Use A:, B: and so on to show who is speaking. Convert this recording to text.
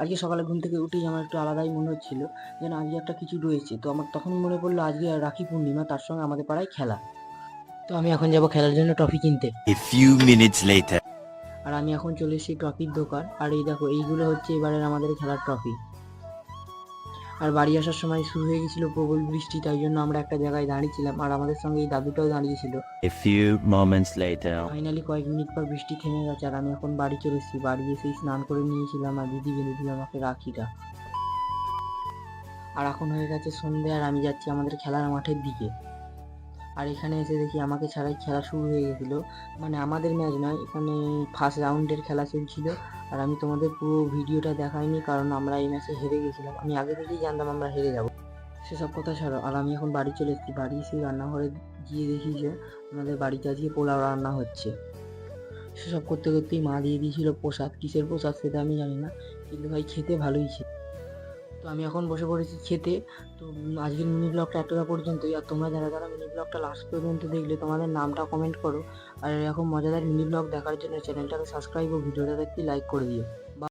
A: আজকে সকালে ঘুম থেকে উঠেই আমার একটু আলাদাই মনে হচ্ছিল, যেন আজকে একটা কিছু রয়েছে। তো আমার তখনই মনে পড়লো আজকে রাখি পূর্ণিমা, তার সঙ্গে আমাদের পাড়ায় খেলা। তো আমি এখন যাব খেলার জন্য ট্রফি কিনতে।
B: A few minutes later.
A: আর আমি এখন চলে এসেছি ট্রফির দোকান, আর এই দেখো এইগুলো হচ্ছে এবারের আমাদের খেলার ট্রফি। আর বাড়ি আসার সময় শুরু হয়ে গেছিল প্রবল বৃষ্টি, তাই জন্য আমরা একটা জায়গায় দাঁড়িয়েছিলাম, আর আমাদের সঙ্গে এই দাদুটাও দাঁড়িয়েছিল।
B: A few moments later.
A: Finally কয়েক মিনিট পর বৃষ্টি থেমে গেছে, আর আমি এখন বাড়ি চলে এসেছি। বাড়ি এসেই স্নান করে নিয়েছিলাম, আর দিদি বেঁধে দিল আমাকে রাখিটা। আর এখন হয়ে গেছে সন্ধে, আর আমি যাচ্ছি আমাদের খেলার মাঠের দিকে। আর এখানে এসে দেখি আমাকে ছাড়াই খেলা শুরু হয়ে গেছিলো। মানে আমাদের ম্যাচ নয়, এখানে ফার্স্ট রাউন্ডের খেলা চলছিল। আর আমি তোমাদের পুরো ভিডিওটা দেখাইনি, কারণ আমরা এই ম্যাচে হেরে গেছিলাম। আমি আগে থেকেই জানতাম আমরা হেরে যাব। সেসব কথা ছাড়ো, আর আমি এখন বাড়ি চলে এসেছি। বাড়ি এসে রান্নাঘরে গিয়ে দেখি যে আমাদের বাড়িতে আজকে পোলাও রান্না হচ্ছে। সেসব করতে করতেই মা দিয়ে দিয়েছিল প্রসাদ। কিসের প্রসাদ সেটা আমি জানি না, কিন্তু ভাই খেতে ভালোই ছিল। তো আমি এখন বসে পড়েছি খেতে। তো আজকের মিনি ব্লগটা এতটা পর্যন্তই। আর তোমরা যারা যারা মিনি ব্লগটা লাস্ট পর্যন্ত দেখলে, তোমাদের নামটা কমেন্ট করো। আর এরকম মজাদার মিনি ব্লগ দেখার জন্য চ্যানেলটাকে সাবস্ক্রাইব ও ভিডিওটাতে একটি লাইক করে দিও।